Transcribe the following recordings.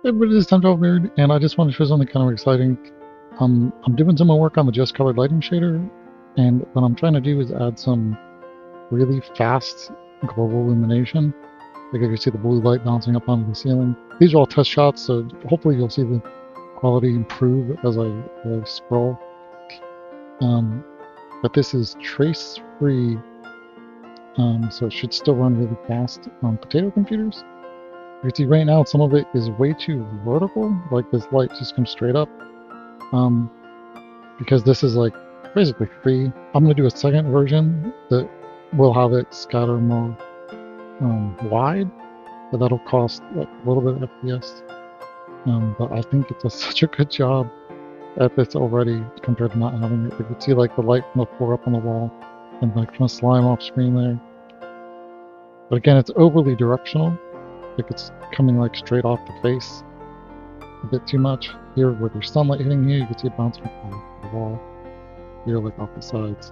Everybody, this time Weird, and I just want to show something kind of exciting. I'm doing some more work on the Just Colored Lighting shader, and what I'm trying to do is add some really fast global illumination. Like if you see the blue light bouncing up onto the ceiling. These are all test shots, so hopefully you'll see the quality improve as I scroll. Um, but this is trace-free, so it should still run really fast on potato computers. You can see right now some of it is way too vertical, like this light just comes straight up. Um, because this is like basically free. I'm gonna do a second version that will have it scatter more wide, but that'll cost like a little bit of FPS. But I think it does such a good job at this already compared to not having it. You can see like the light from the floor up on the wall and like from a slime off screen there. But again, it's overly directional. Like it's coming like straight off the face a bit too much. Here with your sunlight hitting here, you can see it bouncing off the wall. Here like off the sides.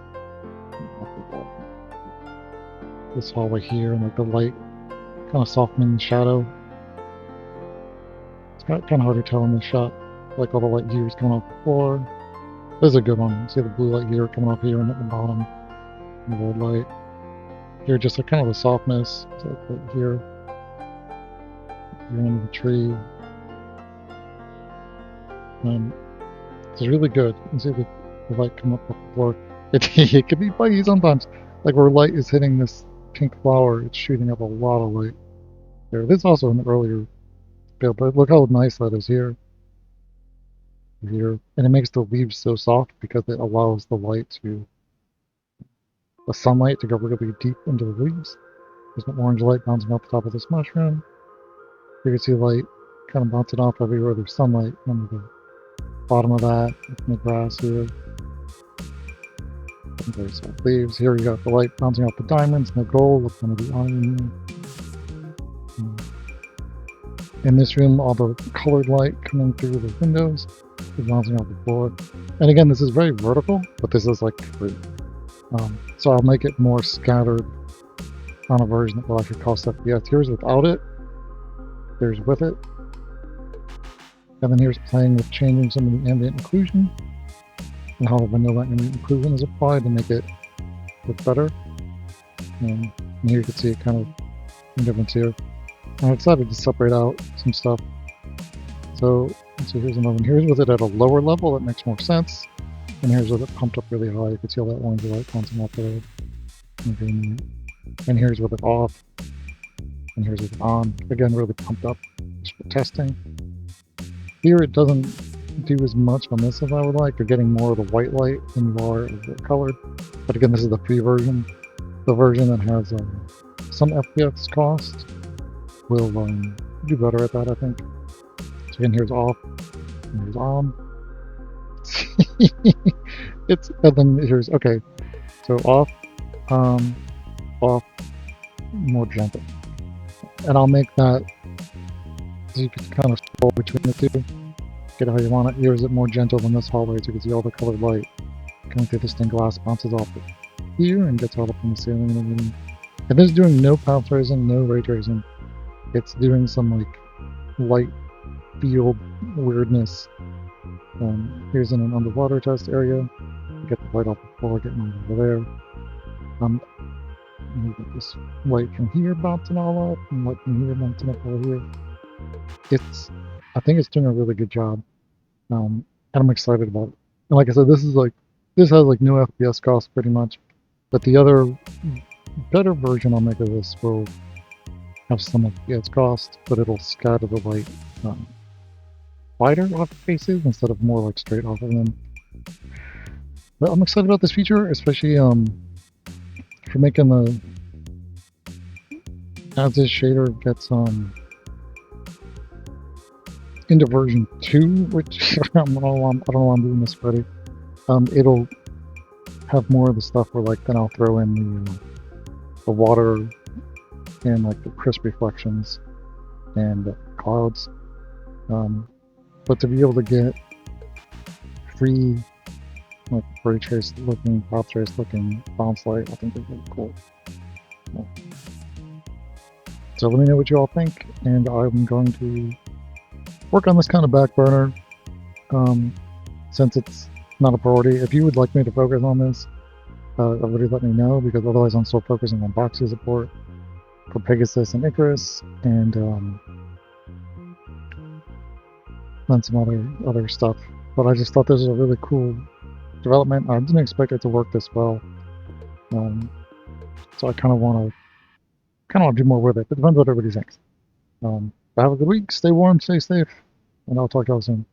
Off the wall. This hallway here and like the light kind of softening the shadow. It's kind of hard to tell in this shot. Like all the light here is coming off the floor. This is a good one. See the blue light here coming off here and at the bottom. The red light. Here just like kind of the softness. It's like right here. Here under the tree. It's really good. You can see the light come up off the floor. It can be buggy sometimes. Like where light is hitting this pink flower, it's shooting up a lot of light. There. This is also an earlier build, but look how nice that is here. Here. And it makes the leaves so soft because it allows the sunlight to go really deep into the leaves. There's an orange light bouncing off the top of this mushroom. You can see light kind of bouncing off everywhere there's sunlight under the bottom of that, in the grass here. Very soft leaves. Here you got the light bouncing off the diamonds and the gold with one of the iron here. In this room, all the colored light coming through the windows is bouncing off the floor. And again, this is very vertical, but this is like free. So I'll make it more scattered on a version that will actually cost FPS. Here's without it. There's with it. And then here's playing with changing some of the ambient occlusion and how the vanilla ambient occlusion is applied to make it look better. And here you can see it kind of the difference here. I decided to separate out some stuff. So here's another one. Here's with it at a lower level, that makes more sense. And here's with it pumped up really high. You can see all that orange light bouncing off there. And here's with it off. And here's with it on. Again, really pumped up just for testing. Here it doesn't do as much on this as I would like. You're getting more of the white light than you are of the colored. But again, this is the free version. The version that has some FPS cost will do better at that, I think. So again, here's off, and here's on. And then here's, okay, so off, off, more gentle. And I'll make that, so you can kind of scroll between the two, get it how you want it. Here is it more gentle than this hallway, so you can see all the colored light coming through the stained glass, bounces off here, and gets all up in the ceiling and everything. And this is doing no path tracing, no ray tracing. It's doing some like light field weirdness. Here's in an underwater test area. Get the light off the floor, getting over there. You get this light from here bouncing all up, and light from here bouncing up over here. I think it's doing a really good job, and I'm excited about it. And like I said, this has like no FPS cost pretty much, but the other better version I'll make of this will have some FPS cost, but it'll scatter the light wider off the faces instead of more like straight off of them. But I'm excited about this feature, especially for making as this shader gets into version 2, which I don't know why I'm doing this already. It'll have more of the stuff where like then I'll throw in the water and like the crisp reflections and clouds. But to be able to get free, like ray trace looking, pop trace looking bounce light, I think is really cool. Yeah. So let me know what you all think, and I'm going to work on this kind of back burner since it's not a priority. If you would like me to focus on this, everybody let me know, because otherwise I'm still focusing on proxy support for Pegasus and Icarus, and then some other stuff. But I just thought this was a really cool development. I didn't expect it to work this well, so I kind of want to do more with it. But it depends what everybody thinks. But have a good week. Stay warm, stay safe, and I'll talk to y'all soon.